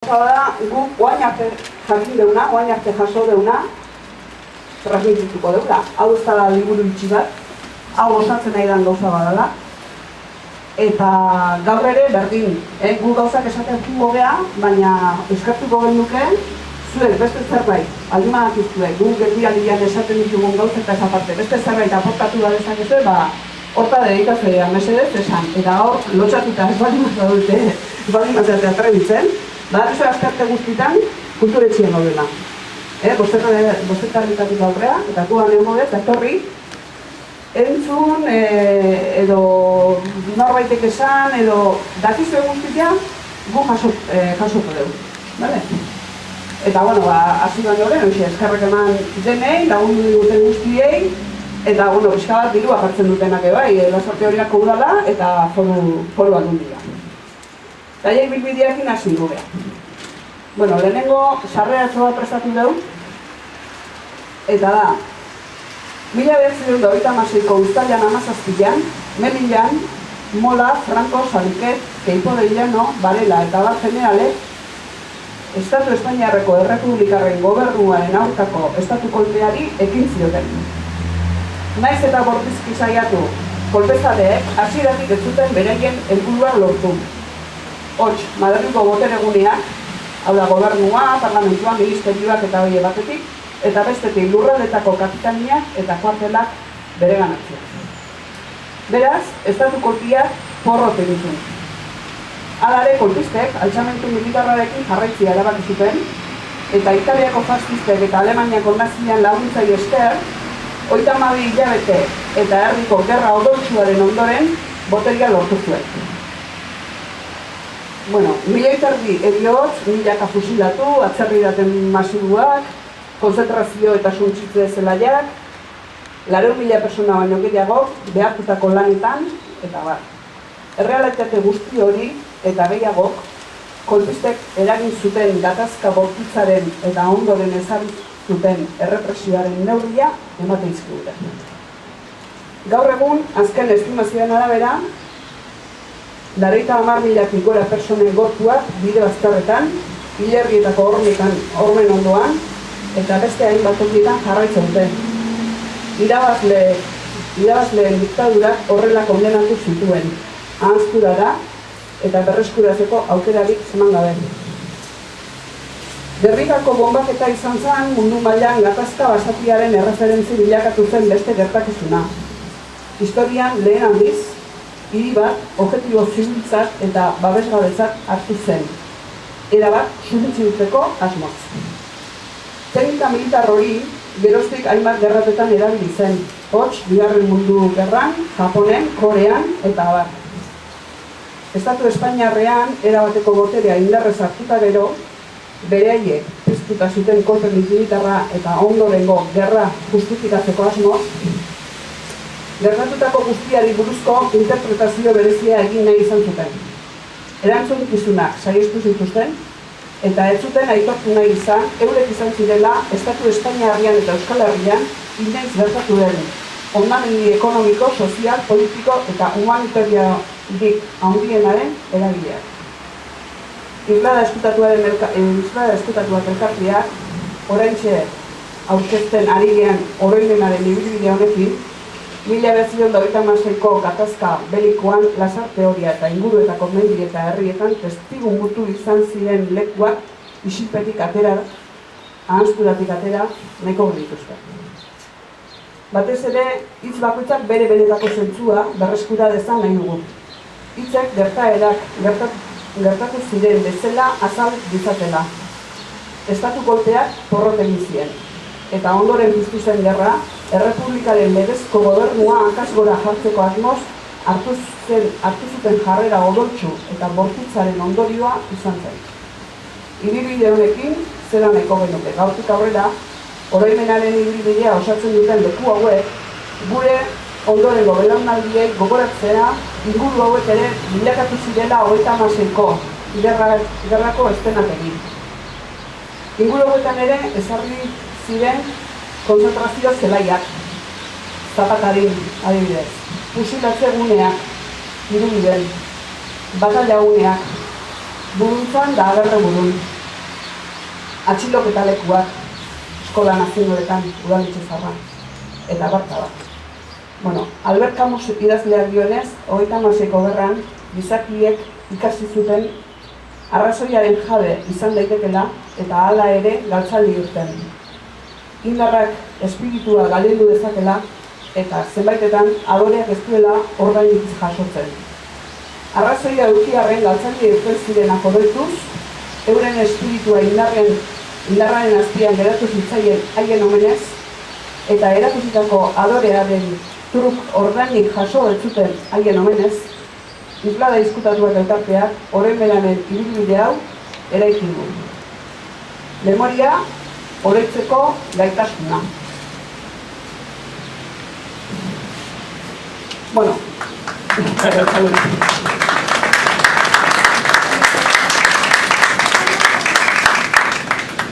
Da, guk oain arte jakin deuna, oain arte jaso deuna, transmitituko deula. Hau ez da liburu itxi bat, hau osatzen nahi dan gauza badala. Eta gaur ere berdin, gu gauzak esaten gogea, baina eskartuko genuke, zuek beste zerbait, aldimanak iztuek, gu gerdialdian esaten ditugun gauzak eta esaparte, beste zerbait aportatu da dezakezue, horta dedikazea mesedez esan. Eta hor, lotxatuta ez baldin mazatea atrebitzen, badakizu azkarte guztitan kulturetxien gaudela. Bostetarritatik aurrea, eta guan egon dut, etorri, entzun, edo norbaitek esan, edo dakizu guztitia, gu jasoko dugu. Eta, hasi baino horren, eskarrek eman denei, lagundu diguten guztiei, eta, pixka bat dirua jartzen dutenak ebai, Lasarte horiak udala eta foru aldundia. Eta jai bilbideakin hasi gobea. Lehenengo sarreratxo bat prestatu dugu, eta da, 1926ko uztailan 17an, Melillan, Mola, Franco, Saliket, Keipo de Llano, Varela eta Bar Generalek Estatu Espainiarreko Errepublikarren gobernuaren aurkako estatu kolpeari ekin zioten. Naiz eta bortizki saiatu, kolpezaleek hasieratik ez zuten beraien helburua lortu. Hots, Madrilgo botereguneak, hau da gobernua, parlamentua, ministerioak eta hoie batetik, eta bestetik lurraldetako kapitaniak eta kuartelak bereganatzea. Beraz, estatu kolpiak porrot egin. Halare, kolpistek altxamentu militarrarekin jarraitzea erabaki zuten, eta Italiako fascistek eta Alemaniako nazian laguntzai esker, 32 hilabete eta herriko gerra odoltsuaren ondoren boteria lortu zuen. Mila erdi eriotz, milaka fusilatu, atzerridaten masibuak, konzentrazio eta suntsitze zelaiak, 400.000 persona baino gehiago behartutako lanetan, eta bar. Errealitate guzti hori eta gehiagok, kolpistek eragin zuten gatazka bortitzaren eta ondoren ezarri zuten errepresioaren neurria ematen izkigute. Gaur egun, azken estimazioen arabera, 30.000 gora personen gortuak bide bazterretan, hilerrietako hormen ondoan, eta beste hainbat tokietan jarraitzen dute. Irabazleen diktadurak horrela kondenatu zituen, ahanzkurara eta berreskuratzeko aukerarik zeman gabe. Gernikako bombaketa izan zen mundu mailan gatazka basatiaren erreferentzi bilakatu zen beste gertakizuna. Historian lehen handiz, hiri bat objektibo zibiltzat eta babesgabetzat hartu zen. Erabat suntsitzeko asmoz. Teknika militar hori geroztik hainbat gerratetan erabili zen. Hots, Bigarren Mundu Gerran, Japonen, Korean eta abar. Estatu Espainiarrean erabateko boterea indarrez hartuta gero, beraiek piztuta zuten kolpe militarra eta ondorengo gerra justifikatzeko asmoz, gertatutako guztiari buruzko interpretazio berezia egin nahi izan zuten. Erantzukizunak saihestu zituzten, eta ez zuten aitortu nahi izan, eurek izan zirela Estatu Espainiarrean eta Euskal Herrian inoiz gertatu den hondamendi ekonomiko, sozial, politiko eta humanitariorik handienaren eragileak. Islada Eskutatuak elkarteak, oraintxe aurkezten ari gean oroimenaren ibilbide honekin, 1926ko gatazka belikoan Lasarte Horia eta inguruetako mendi eta herrietan testigu mutu izan ziren lekuak isilpetik atera, ahanzkuratik atera, nahiko dituzte. Batez ere, hitz bakoitzak bere benetako zentzua berreskura dezan nahi dugu. Hitzek gertatu ziren bezala azal ditzatela. Estatu kolpeak porrot egin ziren. Eta ondoren piztu zen gerra, Errepublikaren legezko gobernua hankasgora jartzeko asmoz hartu zuten jarrera odoltsu eta bortitzaren ondorioa izan zen. Ibilbide honekin, zera nahiko genuke. Gaurtik aurrera, oroimenaren ibilbidea osatzen duten leku hauek, gure ondorengo belaunaldiei gogoratzea, inguru hauek ere bilakatu zirela 36ko gerrako estenak egin. Inguru hauetan ere ezarri ziren konzentrazio zelaiak, Zapatarin, adibidez, fusilatze guneak, Irunben, batalla guneak, Buruntzan da Agerre burun. atxiloketa lekuak eskola nazionaletan udaletxe zarra, eta barta bat. Bueno, Albert Camus idazleak dionez, 36ko gerran, gizakiek ikasi zuten arrazoiaren jabe izan daitekela eta hala ere galtzaldi urten. Indarrak espiritua galendu dezakela eta zenbaitetan adoreak ez duela ordainik jasotzen. Arrazoia edukiarren galtzaldi urten zirenak oroituz, euren espiritua indarraren azpian geratu zitzaien haien omenez, eta erakusitako adorearen truk ordainik jaso ez zuten haien omenez, Islada izkutatuak elkarteak, oren beranen ibilbide hau eraiki du. Memoria, oroitzeko gaitasuna. Bueno.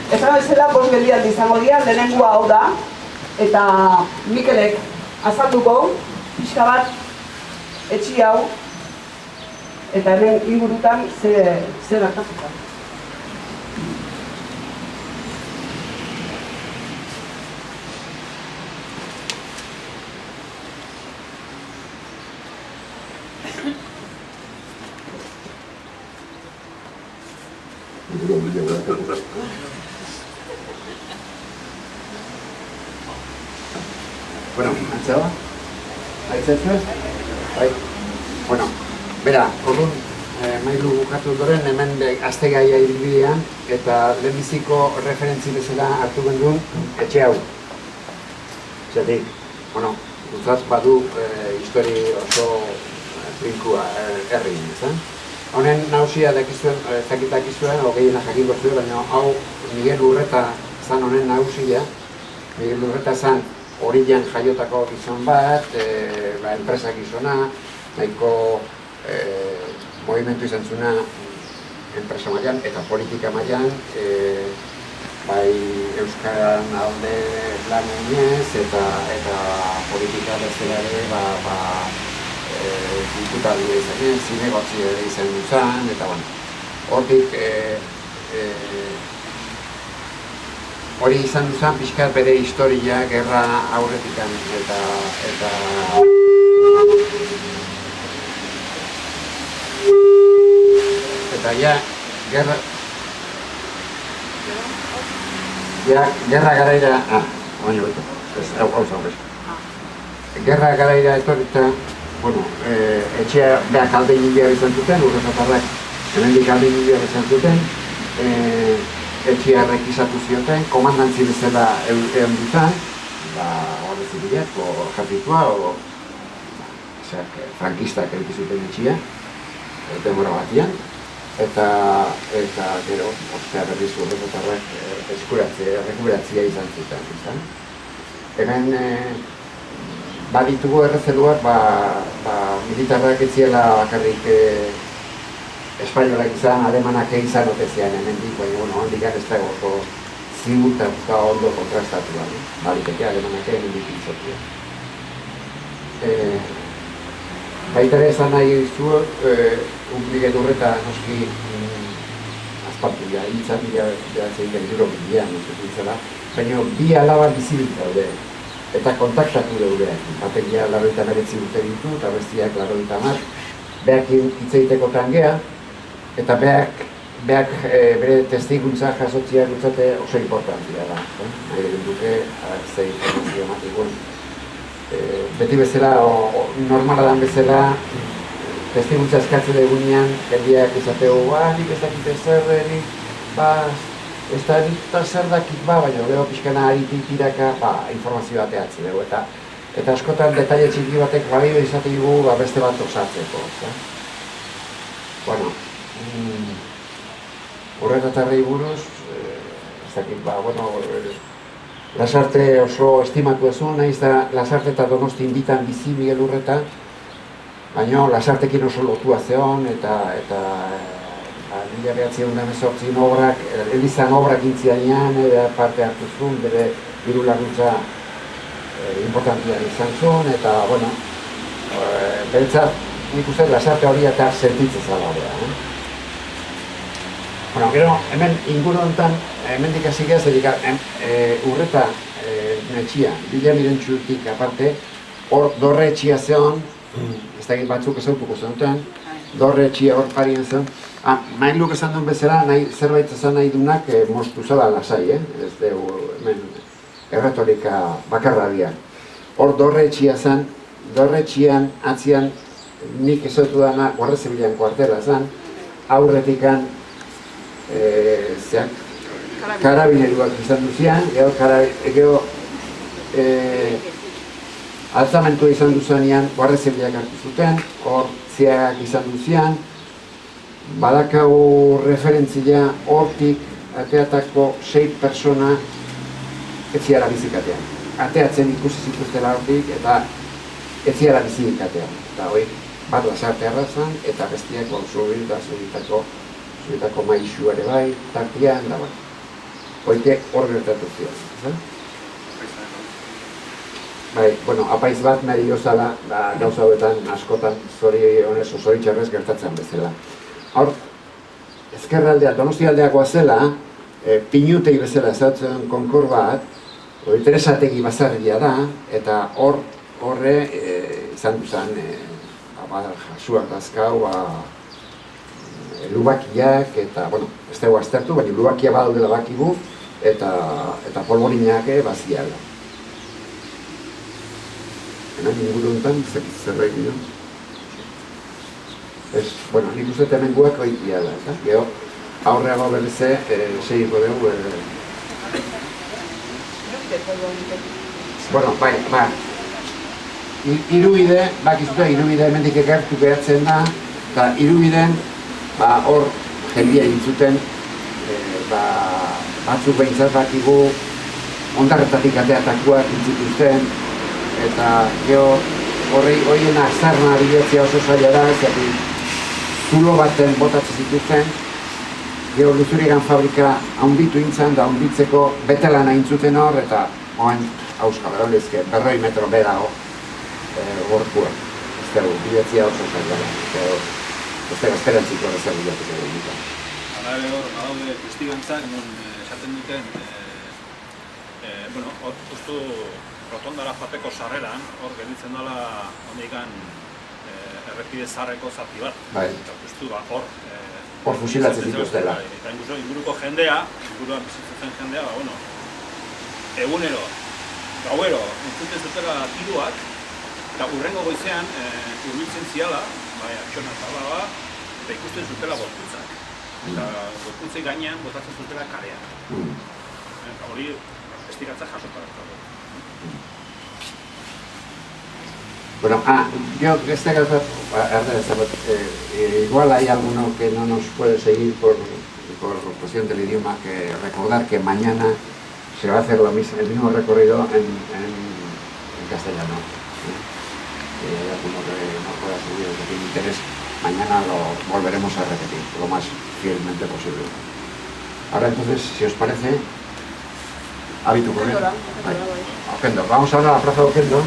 Esan bezala, 5 geldialdi izango dira, lehenengoa hau da, eta Mikelek azalduko, pixka bat, etxi hau, eta hemen ingurutan zer hartatuta. Bueno, antzaba? Aitzatzu? Bai. Bueno, bera, orduan, mailu bukatu ondoren, hemen aztegaia ibilbidean, eta lehenbiziko referentzi bezala hartu gendun etxe hau. Zertik, bueno, gutzat badu histori oso trinkua herri, ez? Honen nagusia dakizuen, gehiena jakingo zuen, baina hau Miguel Urreta zan honen nagusia. Miguel Urreta zan Orillan jaiotako gizon bat, enpresa gizona, nahiko movimentu izan zuna enpresa mailan eta politika mailan, bai euskaran alde lan eginez eta politika bezala ere diputatu izan, zinegotzi ere izan duzan, eta hortik hori izan duzan pixkat bere historia gerra aurretikan eta gerra garaira gerra garaira etorrita, bueno, etxea behar alde behar izan zuten, urrezatarrak hemendik alde behar izan zuten, etxea rekizatu zioten, komandantzi bezala egon duzan, Guardia Zibilak, jarritua, frankistak egizuten etxea, demora batian, eta gero, berriz urrezatarrak rekuberatzea izan zuten. Hemen baditugu errezeluak, militarrak ez ziela bakarrik espainolak izan, alemanak izan otezean hemendik, baina handik ez da oso ziurtatuta ondo kontrastatu da. Baliteke alemanak hemendik intzotia. Baita ere esan nahi dizu, Miguel Urreta noski azpartu dira, hiltzan dira zein euro bidean, baina bi alaba bizirik daude. Eta kontaktatu daude, batek ja 89 urte ditu, eta bestiak 90, behak hitzeiteko tangea, eta behak bere testiguntza jasotzea gutzate oso importantzia da. Nahi egin duke, ze informazio ematikoen. Beti bezala, normala dan bezala, testiguntza eskatzen egunean, jendeak izateko, nik ez dakite zer, ez da eta zer dakit baina gero pixkana aritik tiraka informazioa ateatzen dugu eta askotan detaile txiki batek balio izate dugu beste bat osatzeko. Bueno, horretatarrei buruz, ez dakit, Lasarte oso estimatu ezun, nahiz da Lasarte eta Donosti inbitan bizi Miguel Urreta, baina Lasartekin oso lotua zeon eta 1918 obrak, elizan obrak intzianean, parte hartu zuen, bere diru laguntza importantia izan zuen, eta, beretzat, nik uste Lasarte hori eta sentitzen zala. Bueno, gero, hemen inguru honetan, hemendik hasi geha, urreta netxia, bila mirentxutik aparte, hor dorre etxia zeon, ez da batzuk ezautuko zenuten, dorre etxia hor parien zen. Mailuk esan duen bezala, zerbait esan nahi dunak moztu zala lasai, ez dugu hemen erretorika bakarra dira. Hor dorre etxia zen, dorre etxian atzian nik ezautu dana Guardia Zibilean kuartela zen, aurretikan karabineruak izan duzian, gero altzamentua izan duzanean Guardia Zibilak hartu zuten, hor ziagak izan duzian, badakau referentzia hortik ateatako 6 persona etziara bizikatean. Ateatzen ikusi zituztela hortik eta etziara bizikatean. Eta hori bat lasarte arrazan eta bestiak zuritako maixu ere bai, tartian, da bai. Hoike hor gertatu zion. Bai, bueno, apaiz bat nahi gozala, gauza hauetan askotan zoritxarrez gertatzen bezala. Hor, ezkerraldea, Donostialdeakoa zela, pinutei bezala ezautzen konkor bat, interesategi bazarria da, eta horre izan duzan, jasuak dazkau, lubakiak, eta, bueno, ez dugu aztertu, baina lubakia badaudela bakigu, eta polborinak baziala. Hemen inguru honetan, zerbait dira. Bueno, nik uste hemen guak oitia da, eta geho, aurreago berrize, segiko dugu. Bueno, bai, irubide, bakizuta, irubide hemendik ekartu behatzen da, eta irubiden, hor jendia intzuten, batzuk behintzat bakigu, ondarretatik ateatakoak intzituzten, eta geho, horien azarna bilatzea oso zaila da, zulo baten botatzen zituzten, geho luzurigan fabrika haunditu intzan, da haunditzeko betelana intzuten hor, eta oain, hauska, berolezke, 100 metro berago gorkua. Ez dugu, bilatzea oso zaila da, ez dugu esperantziko ezer bilatzeko dugu. Hala ere hor, badaude testigantzak, esaten duten, bueno, hor justu rotondara joateko sarreran, hor gelditzen dela hondikan errepide zaharreko zati bat. Eta justu hor fusilatzen zituztela. Eta inguruko jendea, inguruan bizitzen jendea, egunero, gauero, entzuten zutela tiruak, eta urrengo goizean hurbiltzen ziala, atxona tabla eta ikusten zutela gorputzak. Eta gorputzei gainean botatzen zutela karean. Hori estigatza jasota. Bueno, yo este caso, igual hay alguno que no nos puede seguir por cuestión del idioma, que recordar que mañana se va a hacer el mismo recorrido en castellano. Si hay alguno que no pueda seguir o que tiene interés, mañana lo volveremos a repetir lo más fielmente posible. Ahora entonces, si os parece, hábito corriendo. Vamos ahora a la plaza de Oquendo.